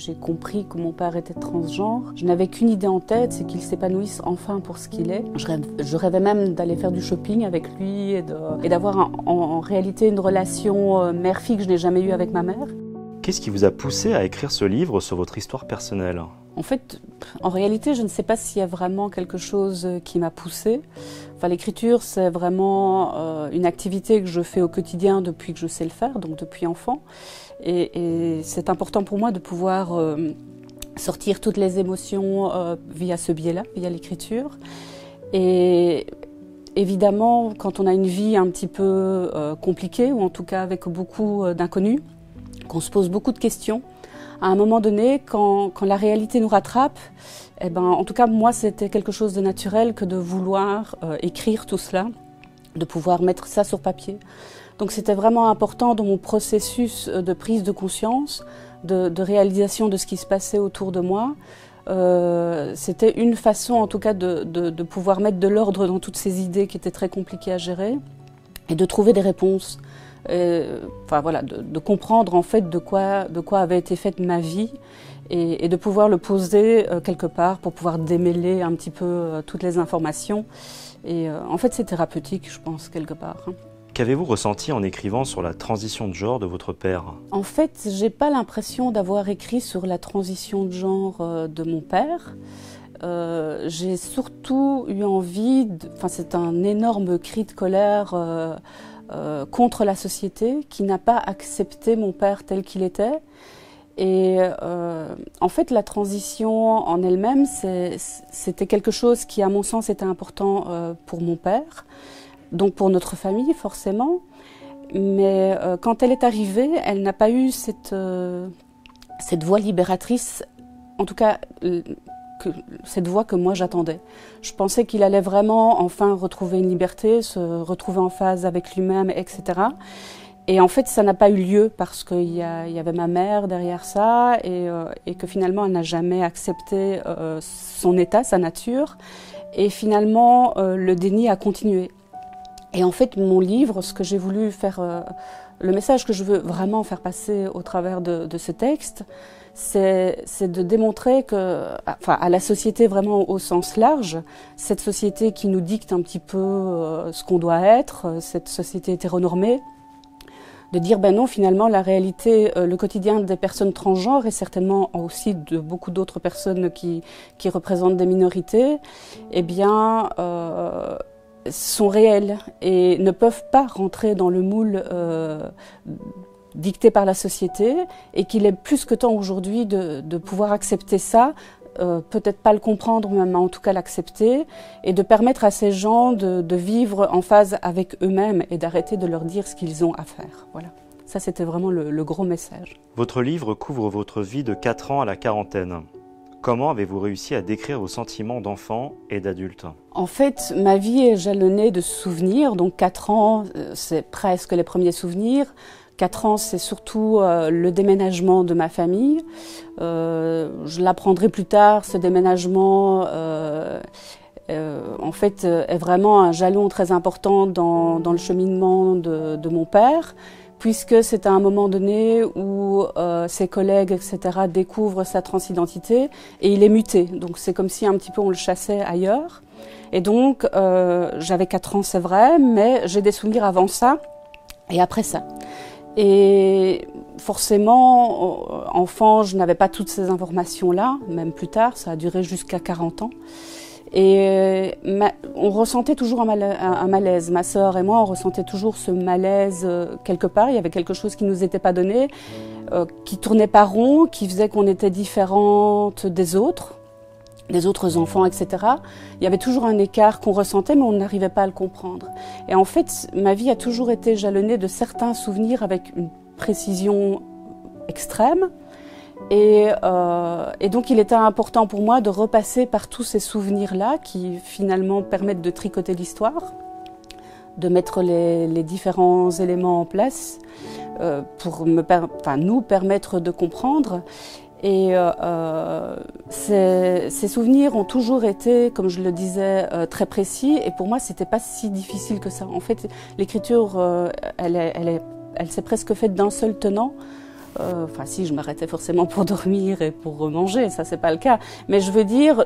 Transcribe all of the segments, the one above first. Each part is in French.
J'ai compris que mon père était transgenre. Je n'avais qu'une idée en tête, c'est qu'il s'épanouisse enfin pour ce qu'il est. Je rêvais même d'aller faire du shopping avec lui et d'avoir en réalité une relation mère-fille que je n'ai jamais eue avec ma mère. Qu'est-ce qui vous a poussé à écrire ce livre sur votre histoire personnelle ? En fait, en réalité, je ne sais pas s'il y a vraiment quelque chose qui m'a poussée. Enfin, l'écriture, c'est vraiment une activité que je fais au quotidien depuis que je sais le faire, donc depuis enfant. Et c'est important pour moi de pouvoir sortir toutes les émotions via ce biais-là, via l'écriture. Et évidemment, quand on a une vie un petit peu compliquée, ou en tout cas avec beaucoup d'inconnus, qu'on se pose beaucoup de questions, à un moment donné, quand la réalité nous rattrape, eh ben, en tout cas, moi, c'était quelque chose de naturel que de vouloir écrire tout cela, de pouvoir mettre ça sur papier. Donc c'était vraiment important dans mon processus de prise de conscience, de réalisation de ce qui se passait autour de moi. C'était une façon, en tout cas, de pouvoir mettre de l'ordre dans toutes ces idées qui étaient très compliquées à gérer et de trouver des réponses. Enfin voilà, de comprendre en fait de quoi avait été faite ma vie et de pouvoir le poser quelque part pour pouvoir démêler un petit peu toutes les informations. Et en fait, c'est thérapeutique, je pense, quelque part. Qu'avez-vous ressenti en écrivant sur la transition de genre de votre père ? En fait, j'ai pas l'impression d'avoir écrit sur la transition de genre de mon père. J'ai surtout eu envie, enfin c'est un énorme cri de colère contre la société qui n'a pas accepté mon père tel qu'il était. Et en fait, la transition en elle-même, c'était quelque chose qui, à mon sens, était important pour mon père, donc pour notre famille, forcément. Mais quand elle est arrivée, elle n'a pas eu cette voix libératrice, en tout cas, cette voix que moi j'attendais. Je pensais qu'il allait vraiment enfin retrouver une liberté, se retrouver en phase avec lui-même, etc. Et en fait, ça n'a pas eu lieu parce qu'il y avait ma mère derrière ça et que finalement, elle n'a jamais accepté son état, sa nature. Et finalement, le déni a continué. Et en fait, mon livre, ce que j'ai voulu faire, le message que je veux vraiment faire passer au travers de ce texte, c'est de démontrer que, enfin, à la société vraiment au sens large, cette société qui nous dicte un petit peu ce qu'on doit être, cette société hétéronormée, de dire ben non, finalement, la réalité, le quotidien des personnes transgenres et certainement aussi de beaucoup d'autres personnes qui représentent des minorités, eh bien, sont réels et ne peuvent pas rentrer dans le moule dicté par la société et qu'il est plus que temps aujourd'hui de pouvoir accepter ça, peut-être pas le comprendre, mais en tout cas l'accepter et de permettre à ces gens de vivre en phase avec eux-mêmes et d'arrêter de leur dire ce qu'ils ont à faire. Voilà. Ça, c'était vraiment le gros message. Votre livre couvre votre vie de 4 ans à la quarantaine. Comment avez-vous réussi à décrire vos sentiments d'enfant et d'adulte ? En fait, ma vie est jalonnée de souvenirs. Donc 4 ans, c'est presque les premiers souvenirs. 4 ans, c'est surtout le déménagement de ma famille. Je l'apprendrai plus tard, ce déménagement en fait, est vraiment un jalon très important dans le cheminement de mon père, puisque c'est à un moment donné où ses collègues, etc., découvrent sa transidentité et il est muté. Donc c'est comme si un petit peu on le chassait ailleurs. Et donc j'avais 4 ans, c'est vrai, mais j'ai des souvenirs avant ça et après ça. Et forcément, enfant, je n'avais pas toutes ces informations-là, même plus tard, ça a duré jusqu'à 40 ans. Et on ressentait toujours un malaise. Ma sœur et moi, on ressentait toujours ce malaise quelque part. Il y avait quelque chose qui nous était pas donné, qui tournait pas rond, qui faisait qu'on était différentes des autres enfants, etc. Il y avait toujours un écart qu'on ressentait, mais on n'arrivait pas à le comprendre. Et en fait, ma vie a toujours été jalonnée de certains souvenirs avec une précision extrême. Et donc, il était important pour moi de repasser par tous ces souvenirs-là qui, finalement, permettent de tricoter l'histoire, de mettre les différents éléments en place pour nous permettre de comprendre. Et ces souvenirs ont toujours été, comme je le disais, très précis. Et pour moi, c'était pas si difficile que ça. En fait, l'écriture, elle s'est presque faite d'un seul tenant. Enfin, si, je m'arrêtais forcément pour dormir et pour manger, ça c'est pas le cas. Mais je veux dire,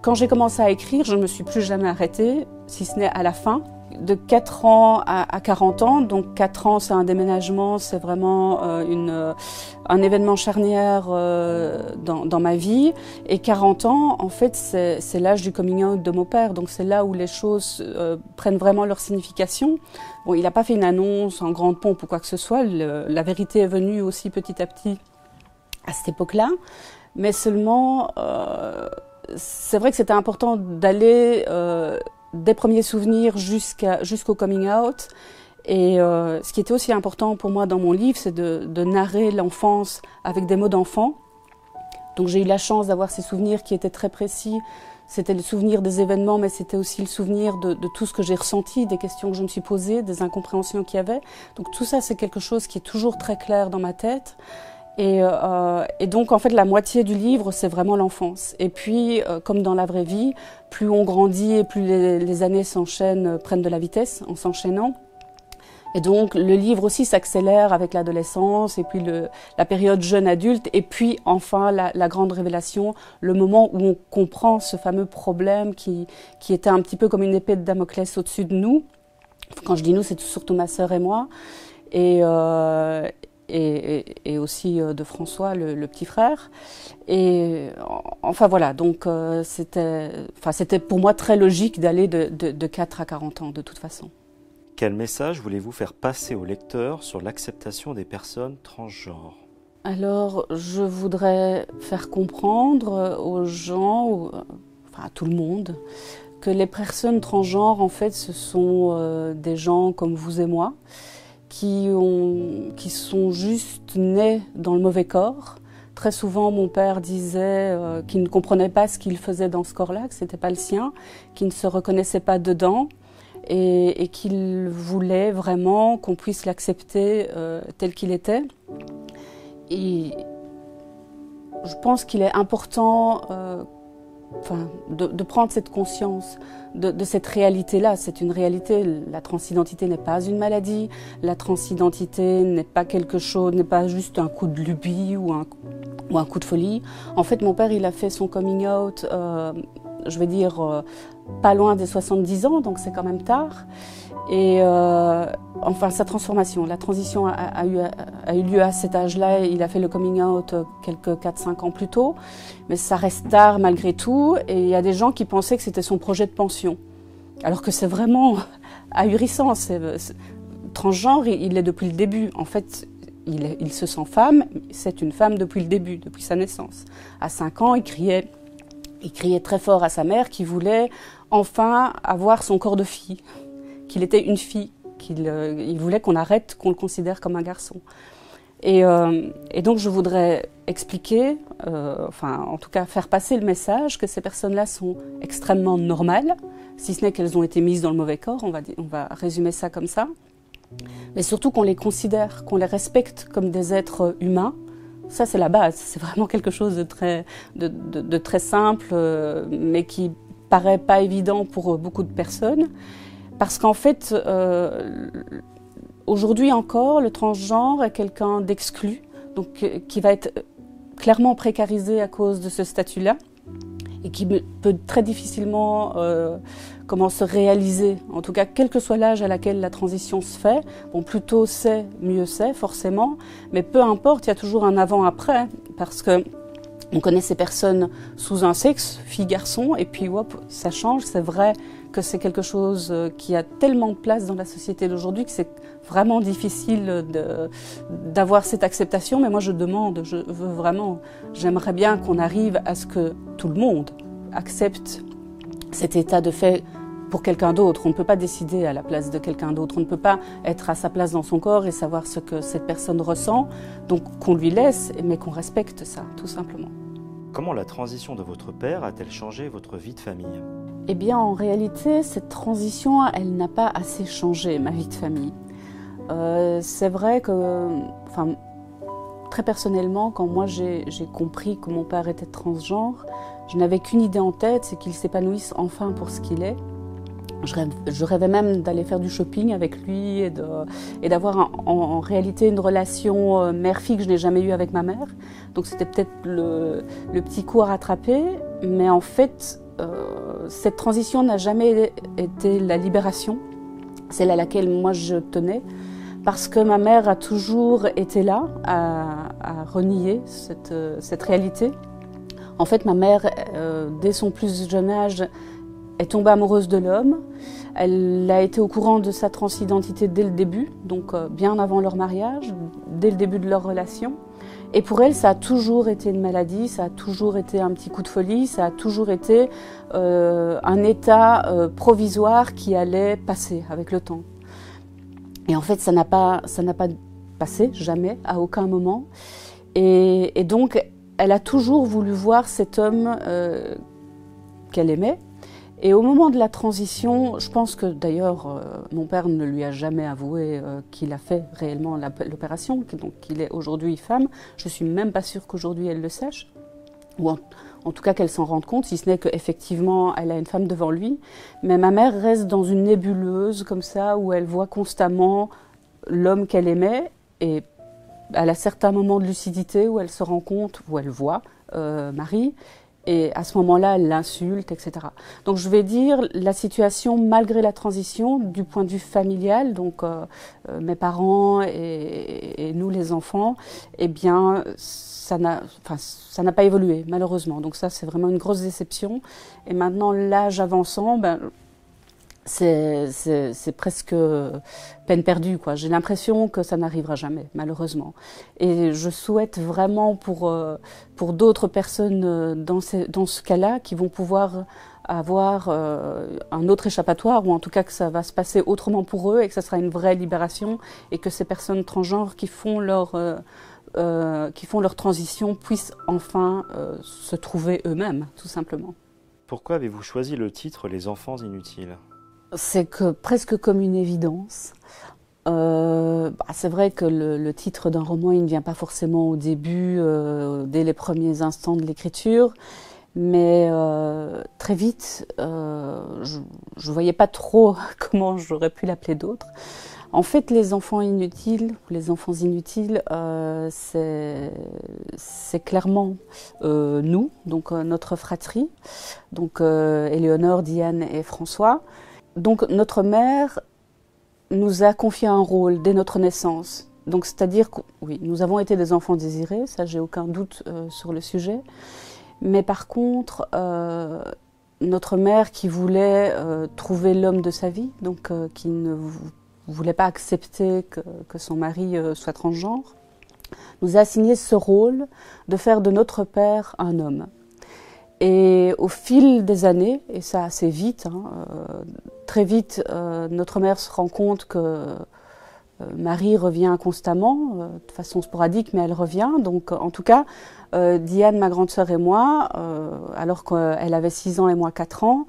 quand j'ai commencé à écrire, je ne me suis plus jamais arrêtée, si ce n'est à la fin. De 4 ans à 40 ans, donc 4 ans c'est un déménagement, c'est vraiment un événement charnière dans ma vie. Et 40 ans, en fait, c'est l'âge du coming out de mon père, donc c'est là où les choses prennent vraiment leur signification. Bon, il n'a pas fait une annonce en grande pompe ou quoi que ce soit, la vérité est venue aussi petit à petit à cette époque-là, mais seulement c'est vrai que c'était important d'aller des premiers souvenirs jusqu'au coming out. Et ce qui était aussi important pour moi dans mon livre, c'est de narrer l'enfance avec des mots d'enfant. Donc j'ai eu la chance d'avoir ces souvenirs qui étaient très précis. C'était le souvenir des événements, mais c'était aussi le souvenir de tout ce que j'ai ressenti, des questions que je me suis posées, des incompréhensions qu'il y avait. Donc tout ça, c'est quelque chose qui est toujours très clair dans ma tête. Et donc, en fait, la moitié du livre, c'est vraiment l'enfance. Et puis, comme dans la vraie vie, plus on grandit et plus les années s'enchaînent, prennent de la vitesse en s'enchaînant. Et donc, le livre aussi s'accélère avec l'adolescence et puis la période jeune adulte. Et puis, enfin, la grande révélation, le moment où on comprend ce fameux problème qui était un petit peu comme une épée de Damoclès au-dessus de nous. Quand je dis nous, c'est surtout ma sœur et moi. Et aussi de François, le petit frère. Et enfin voilà, donc c'était pour moi très logique d'aller de 4 à 40 ans de toute façon. Quel message voulez-vous faire passer au lecteur sur l'acceptation des personnes transgenres ? Alors, je voudrais faire comprendre aux gens, enfin à tout le monde, que les personnes transgenres, en fait, ce sont des gens comme vous et moi, qui sont juste nés dans le mauvais corps. Très souvent, mon père disait qu'il ne comprenait pas ce qu'il faisait dans ce corps-là, que ce n'était pas le sien, qu'il ne se reconnaissait pas dedans et qu'il voulait vraiment qu'on puisse l'accepter tel qu'il était. Et je pense qu'il est important de prendre cette conscience de cette réalité-là. C'est une réalité. La transidentité n'est pas une maladie. La transidentité n'est pas quelque chose, n'est pas juste un coup de lubie ou un coup de folie. En fait, mon père, il a fait son coming out, je vais dire, pas loin des 70 ans, donc c'est quand même tard. Et enfin, sa transformation, la transition a eu lieu à cet âge-là. Il a fait le coming out quelques 4-5 ans plus tôt. Mais ça reste tard malgré tout. Et il y a des gens qui pensaient que c'était son projet de pension. Alors que c'est vraiment ahurissant. Transgenre, il est depuis le début. En fait, il se sent femme. C'est une femme depuis le début, depuis sa naissance. À 5 ans, il criait très fort à sa mère qui voulait enfin avoir son corps de fille. Qu'il était une fille, il voulait qu'on arrête, qu'on le considère comme un garçon. Et donc je voudrais expliquer, en tout cas faire passer le message que ces personnes-là sont extrêmement normales, si ce n'est qu'elles ont été mises dans le mauvais corps, on va résumer ça comme ça. Mais surtout qu'on les considère, qu'on les respecte comme des êtres humains. Ça c'est la base, c'est vraiment quelque chose de très simple, mais qui paraît pas évident pour beaucoup de personnes. Parce qu'en fait, aujourd'hui encore, le transgenre est quelqu'un d'exclu, donc qui va être clairement précarisé à cause de ce statut-là et qui peut très difficilement se réaliser. En tout cas, quel que soit l'âge à laquelle la transition se fait, bon, plus tôt c'est, mieux c'est, forcément, mais peu importe, il y a toujours un avant-après, parce que on connaît ces personnes sous un sexe, fille, garçon, et puis hop, ça change, c'est vrai que c'est quelque chose qui a tellement de place dans la société d'aujourd'hui que c'est vraiment difficile d'avoir cette acceptation. Mais moi je veux vraiment, j'aimerais bien qu'on arrive à ce que tout le monde accepte cet état de fait pour quelqu'un d'autre. On ne peut pas décider à la place de quelqu'un d'autre. On ne peut pas être à sa place dans son corps et savoir ce que cette personne ressent. Donc qu'on lui laisse, mais qu'on respecte ça, tout simplement. Comment la transition de votre père a-t-elle changé votre vie de famille ? Eh bien, en réalité, cette transition, elle n'a pas assez changé ma vie de famille. C'est vrai que, très personnellement, quand moi j'ai compris que mon père était transgenre, je n'avais qu'une idée en tête, c'est qu'il s'épanouisse enfin pour ce qu'il est. Je rêvais même d'aller faire du shopping avec lui et d'avoir en réalité une relation mère-fille que je n'ai jamais eue avec ma mère. Donc c'était peut-être le petit coup à rattraper, mais en fait, cette transition n'a jamais été la libération, celle à laquelle moi je tenais, parce que ma mère a toujours été là à renier cette réalité. En fait, ma mère, dès son plus jeune âge, est tombée amoureuse de l'homme. Elle a été au courant de sa transidentité dès le début, donc bien avant leur mariage, dès le début de leur relation. Et pour elle, ça a toujours été une maladie, ça a toujours été un petit coup de folie, ça a toujours été un état provisoire qui allait passer avec le temps. Et en fait, ça n'a pas passé, jamais, à aucun moment. Et donc, elle a toujours voulu voir cet homme qu'elle aimait. Et au moment de la transition, je pense que d'ailleurs mon père ne lui a jamais avoué qu'il a fait réellement l'opération, donc qu'il est aujourd'hui femme. Je suis même pas sûre qu'aujourd'hui elle le sache, ou en tout cas qu'elle s'en rende compte, si ce n'est qu'effectivement elle a une femme devant lui. Mais ma mère reste dans une nébuleuse comme ça, où elle voit constamment l'homme qu'elle aimait, et elle a certains moments de lucidité où elle se rend compte, où elle voit Marie. Et à ce moment-là, elle l'insulte, etc. Donc je vais dire la situation, malgré la transition, du point de vue familial, donc mes parents et nous les enfants, eh bien ça n'a pas évolué, malheureusement. Donc ça, c'est vraiment une grosse déception. Et maintenant, l'âge avançant, c'est presque peine perdue, quoi. J'ai l'impression que ça n'arrivera jamais, malheureusement. Et je souhaite vraiment pour d'autres personnes dans ce cas-là, qui vont pouvoir avoir un autre échappatoire, ou en tout cas que ça va se passer autrement pour eux et que ça sera une vraie libération, et que ces personnes transgenres qui font leur transition puissent enfin se trouver eux-mêmes, tout simplement. Pourquoi avez-vous choisi le titre « Les enfants inutiles » ? C'est presque comme une évidence. C'est vrai que le titre d'un roman, il ne vient pas forcément au début, dès les premiers instants de l'écriture, mais très vite, je ne voyais pas trop comment j'aurais pu l'appeler d'autre. En fait, les enfants inutiles, c'est clairement nous, donc notre fratrie, donc Éléonore, Diane et François. Donc notre mère nous a confié un rôle dès notre naissance. Donc c'est-à-dire que oui, nous avons été des enfants désirés, ça j'ai aucun doute sur le sujet. Mais par contre, notre mère qui voulait trouver l'homme de sa vie, donc qui ne voulait pas accepter que son mari soit transgenre, nous a assigné ce rôle de faire de notre père un homme. Et au fil des années, et ça assez vite, très vite, notre mère se rend compte que Marie revient constamment, de façon sporadique, mais elle revient. Donc en tout cas, Diane, ma grande sœur et moi, alors qu'elle avait 6 ans et moi 4 ans,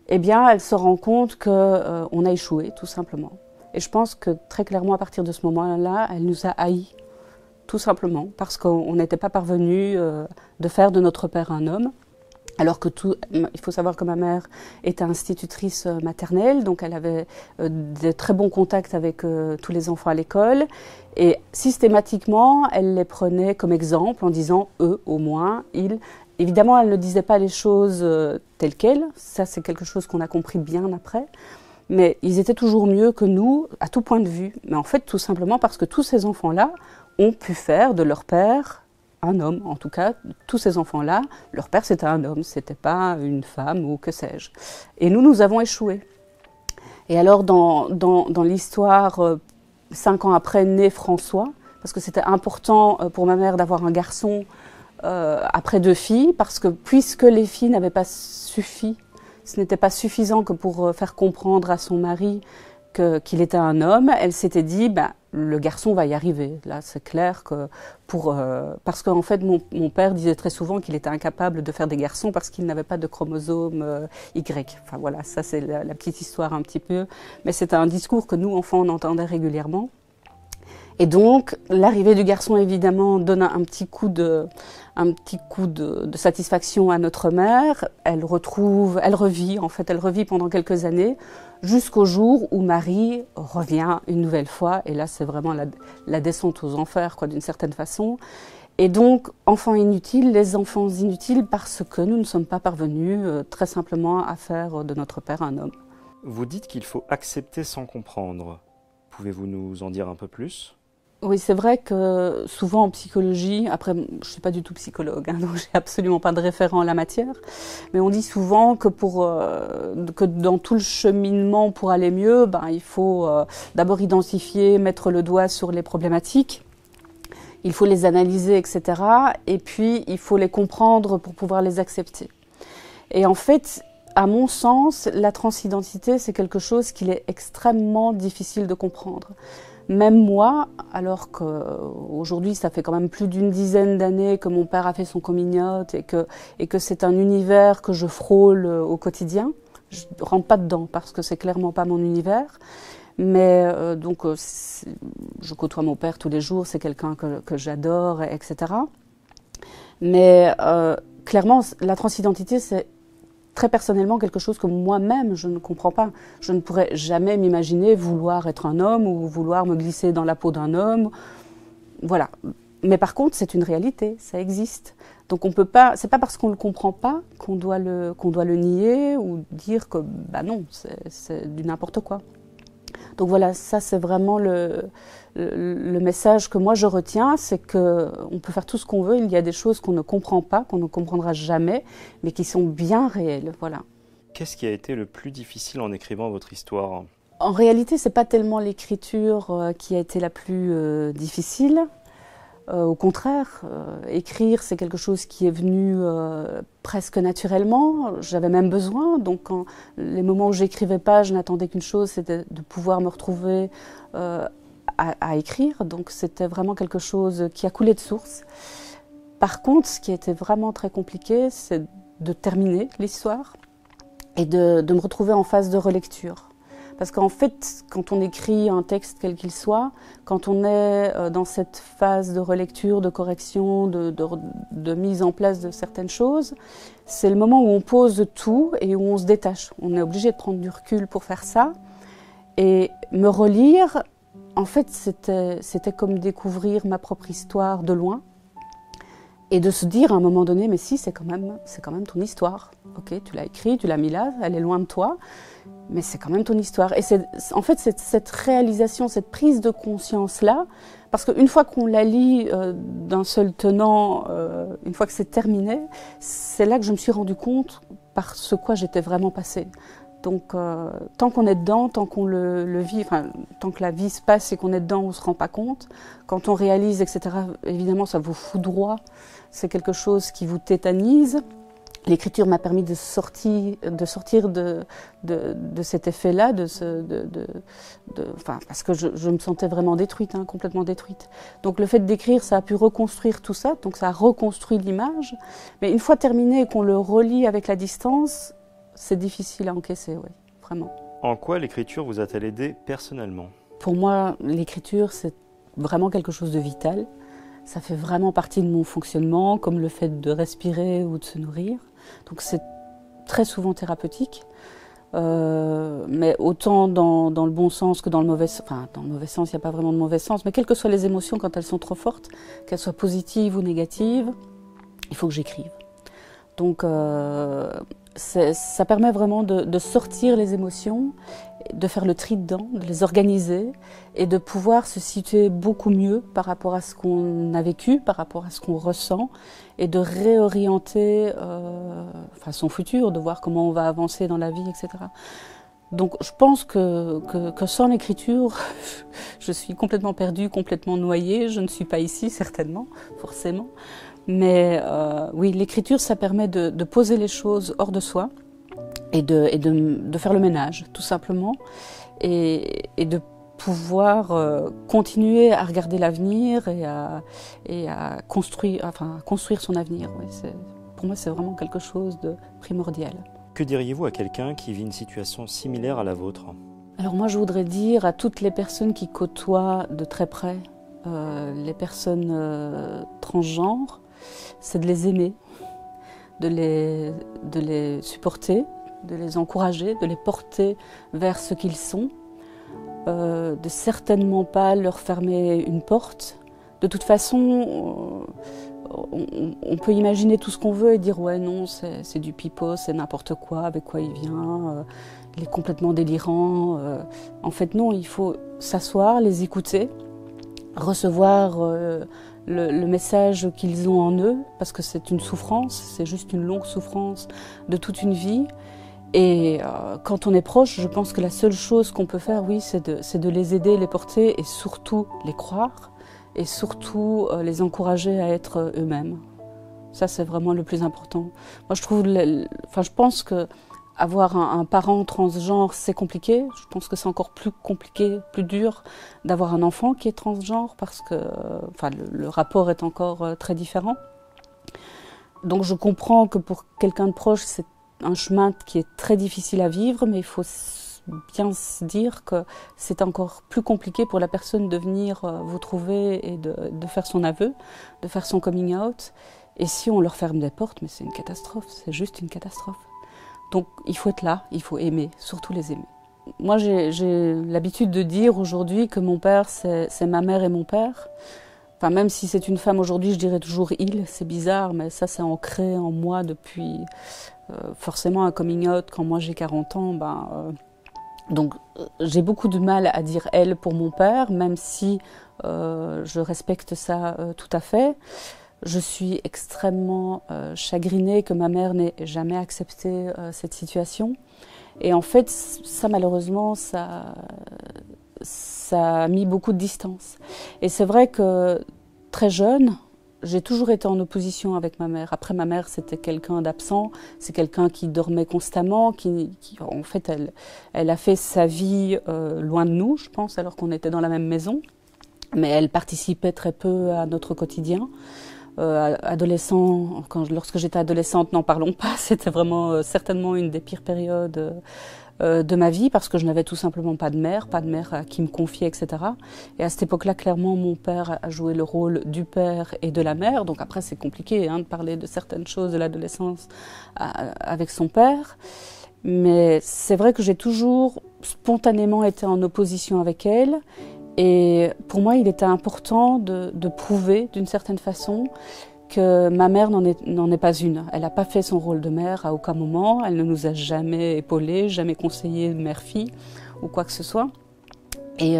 eh bien elle se rend compte qu'on a échoué, tout simplement. Et je pense que très clairement, à partir de ce moment-là, elle nous a haïs, tout simplement, parce qu'on n'était pas parvenus de faire de notre père un homme. Alors que il faut savoir que ma mère était institutrice maternelle, donc elle avait de très bons contacts avec tous les enfants à l'école. Et systématiquement, elle les prenait comme exemple en disant « eux, au moins, ils ». Évidemment, elle ne disait pas les choses telles quelles, ça c'est quelque chose qu'on a compris bien après. Mais ils étaient toujours mieux que nous, à tout point de vue. Mais en fait, tout simplement parce que tous ces enfants-là ont pu faire de leur père un homme. En tout cas, tous ces enfants-là, leur père c'était un homme, c'était pas une femme ou que sais-je. Et nous avons échoué. Et alors, dans l'histoire, 5 ans après, naît François, parce que c'était important pour ma mère d'avoir un garçon après 2 filles, parce que puisque les filles n'avaient pas suffi, ce n'était pas suffisant que pour faire comprendre à son mari qu'il était un homme, elle s'était dit, le garçon va y arriver. Là, c'est clair que parce qu'en fait, mon père disait très souvent qu'il était incapable de faire des garçons parce qu'il n'avait pas de chromosome Y. Enfin voilà, ça c'est la petite histoire un petit peu. Mais c'est un discours que nous, enfants, on entendait régulièrement. Et donc, l'arrivée du garçon, évidemment, donne un petit coup de satisfaction à notre mère. Elle revit pendant quelques années jusqu'au jour où Marie revient une nouvelle fois, et là c'est vraiment la descente aux enfers, quoi, d'une certaine façon. Et donc, enfants inutiles, les enfants inutiles parce que nous ne sommes pas parvenus très simplement à faire de notre père un homme. Vous dites qu'il faut accepter sans comprendre. Pouvez-vous nous en dire un peu plus ? Oui, c'est vrai que souvent en psychologie, après je ne suis pas du tout psychologue, hein, donc j'ai absolument pas de référent en la matière, mais on dit souvent que que dans tout le cheminement pour aller mieux, il faut d'abord identifier, mettre le doigt sur les problématiques, il faut les analyser, etc. Et puis il faut les comprendre pour pouvoir les accepter. Et en fait, à mon sens, la transidentité, c'est quelque chose qu'il est extrêmement difficile de comprendre. Même moi, alors qu'aujourd'hui, ça fait quand même plus d'une dizaine d'années que mon père a fait son coming out et que c'est un univers que je frôle au quotidien. Je ne rentre pas dedans parce que c'est clairement pas mon univers. Mais je côtoie mon père tous les jours, c'est quelqu'un que j'adore, etc. Mais clairement, la transidentité, c'est très personnellement quelque chose que moi-même je ne comprends pas. Je ne pourrais jamais m'imaginer vouloir être un homme ou vouloir me glisser dans la peau d'un homme. Voilà. Mais par contre, c'est une réalité, ça existe. Donc on peut pas, c'est pas parce qu'on le comprend pas qu'on doit le nier ou dire que non, c'est du n'importe quoi. Donc voilà, ça c'est vraiment le message que moi je retiens, c'est qu'on peut faire tout ce qu'on veut, il y a des choses qu'on ne comprend pas, qu'on ne comprendra jamais, mais qui sont bien réelles, voilà. Qu'est-ce qui a été le plus difficile en écrivant votre histoire ? En réalité, c'est pas tellement l'écriture qui a été la plus difficile. Au contraire, écrire, c'est quelque chose qui est venu presque naturellement. J'avais même besoin. Donc, les moments où j'écrivais pas, je n'attendais qu'une chose, c'était de pouvoir me retrouver à écrire. Donc, c'était vraiment quelque chose qui a coulé de source. Par contre, ce qui était vraiment très compliqué, c'est de terminer l'histoire et de me retrouver en phase de relecture. Parce qu'en fait, quand on écrit un texte quel qu'il soit, quand on est dans cette phase de relecture, de correction, de mise en place de certaines choses, c'est le moment où on pose tout et où on se détache. On est obligé de prendre du recul pour faire ça. Et me relire, en fait, c'était comme découvrir ma propre histoire de loin. Et de se dire à un moment donné, mais si, c'est quand même ton histoire. Ok, tu l'as écrit, tu l'as mis là, elle est loin de toi, mais c'est quand même ton histoire. Et en fait, cette réalisation, cette prise de conscience-là, parce qu'une fois qu'on la lit d'un seul tenant, une fois que c'est terminé, c'est là que je me suis rendu compte par ce quoi j'étais vraiment passée. Donc, tant qu'on est dedans, tant qu'on le vit, tant que la vie se passe et qu'on est dedans, on ne se rend pas compte. Quand on réalise, etc., évidemment, ça vous foudroie. C'est quelque chose qui vous tétanise. L'écriture m'a permis de sortir de cet effet-là, parce que je me sentais vraiment détruite, complètement détruite. Donc le fait d'écrire, ça a pu reconstruire tout ça, donc ça a reconstruit l'image. Mais une fois terminé et qu'on le relit avec la distance, c'est difficile à encaisser, oui, vraiment. En quoi l'écriture vous a-t-elle aidé personnellement ? Pour moi, l'écriture, c'est vraiment quelque chose de vital. Ça fait vraiment partie de mon fonctionnement, comme le fait de respirer ou de se nourrir. Donc c'est très souvent thérapeutique, mais autant dans le bon sens que dans le mauvais sens. Enfin, dans le mauvais sens, il n'y a pas vraiment de mauvais sens, mais quelles que soient les émotions, quand elles sont trop fortes, qu'elles soient positives ou négatives, il faut que j'écrive. Donc ça permet vraiment de sortir les émotions, de faire le tri dedans, de les organiser et de pouvoir se situer beaucoup mieux par rapport à ce qu'on a vécu, par rapport à ce qu'on ressent et de réorienter son futur, de voir comment on va avancer dans la vie, etc. Donc je pense que sans l'écriture, je suis complètement perdue, complètement noyée. Je ne suis pas ici, certainement, forcément. Mais oui, l'écriture, ça permet de poser les choses hors de soi et de faire le ménage, tout simplement, et de pouvoir continuer à regarder l'avenir et à construire son avenir. Oui, pour moi, c'est vraiment quelque chose de primordial. Que diriez-vous à quelqu'un qui vit une situation similaire à la vôtre ? Alors moi, je voudrais dire à toutes les personnes qui côtoient de très près les personnes transgenres, c'est de les aimer, de les supporter, de les encourager, de les porter vers ce qu'ils sont, de certainement pas leur fermer une porte. De toute façon, on peut imaginer tout ce qu'on veut et dire ouais non, c'est du pipeau, c'est n'importe quoi, avec quoi il vient, il est complètement délirant. En fait non, il faut s'asseoir, les écouter, recevoir le message qu'ils ont en eux, parce que c'est une souffrance, c'est juste une longue souffrance de toute une vie. Et quand on est proche, je pense que la seule chose qu'on peut faire, oui, c'est de les aider, les porter et surtout les croire et surtout les encourager à être eux-mêmes. Ça, c'est vraiment le plus important. Moi, je pense que avoir un parent transgenre, c'est compliqué. Je pense que c'est encore plus compliqué, plus dur d'avoir un enfant qui est transgenre parce que le rapport est encore très différent. Donc je comprends que pour quelqu'un de proche, c'est un chemin qui est très difficile à vivre, mais il faut bien se dire que c'est encore plus compliqué pour la personne de venir vous trouver et de faire son aveu, de faire son coming out. Et si on leur ferme des portes, mais c'est une catastrophe, c'est juste une catastrophe. Donc il faut être là, il faut aimer, surtout les aimer. Moi j'ai l'habitude de dire aujourd'hui que mon père c'est ma mère et mon père. Enfin, même si c'est une femme aujourd'hui, je dirais toujours il, c'est bizarre, mais ça c'est ancré en moi depuis forcément un coming out quand moi j'ai 40 ans. Donc j'ai beaucoup de mal à dire elle pour mon père, même si je respecte ça tout à fait. Je suis extrêmement chagrinée que ma mère n'ait jamais accepté cette situation. Et en fait, ça malheureusement, ça a mis beaucoup de distance. Et c'est vrai que très jeune, j'ai toujours été en opposition avec ma mère. Après, ma mère, c'était quelqu'un d'absent, c'est quelqu'un qui dormait constamment, qui en fait, elle a fait sa vie loin de nous, je pense, alors qu'on était dans la même maison. Mais elle participait très peu à notre quotidien. Lorsque j'étais adolescente, n'en parlons pas, c'était vraiment certainement une des pires périodes de ma vie parce que je n'avais tout simplement pas de mère à qui me confier, etc. Et à cette époque-là, clairement, mon père a joué le rôle du père et de la mère. Donc après, c'est compliqué de parler de certaines choses de l'adolescence avec son père. Mais c'est vrai que j'ai toujours spontanément été en opposition avec elle. Et pour moi, il était important de prouver, d'une certaine façon, que ma mère n'en est pas une. Elle n'a pas fait son rôle de mère à aucun moment. Elle ne nous a jamais épaulés, jamais conseillé mère-fille ou quoi que ce soit. Et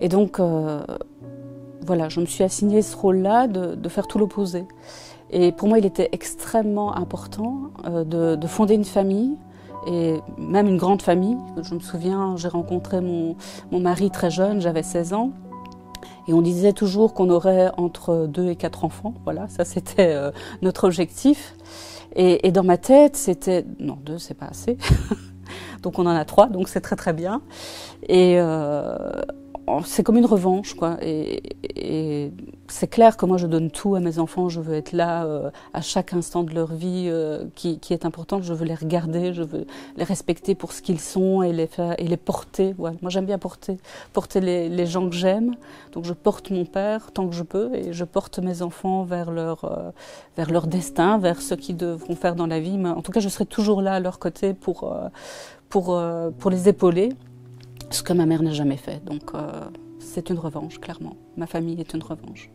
donc, voilà, je me suis assigné ce rôle-là de faire tout l'opposé. Et pour moi, il était extrêmement important de fonder une famille, et même une grande famille. Je me souviens, j'ai rencontré mon mari très jeune, j'avais 16 ans, et on disait toujours qu'on aurait entre 2 et 4 enfants. Voilà, ça c'était notre objectif. Et dans ma tête, c'était non, 2 c'est pas assez. Donc on en a 3, donc c'est très très bien. Et c'est comme une revanche, quoi. Et c'est clair que moi je donne tout à mes enfants, je veux être là à chaque instant de leur vie qui est important, je veux les regarder, je veux les respecter pour ce qu'ils sont et les porter. Ouais. Moi j'aime bien porter les gens que j'aime, donc je porte mon père tant que je peux et je porte mes enfants vers leur destin, vers ce qu'ils devront faire dans la vie. Mais en tout cas je serai toujours là à leur côté pour les épauler. Ce que ma mère n'a jamais fait, donc c'est une revanche, clairement. Ma famille est une revanche.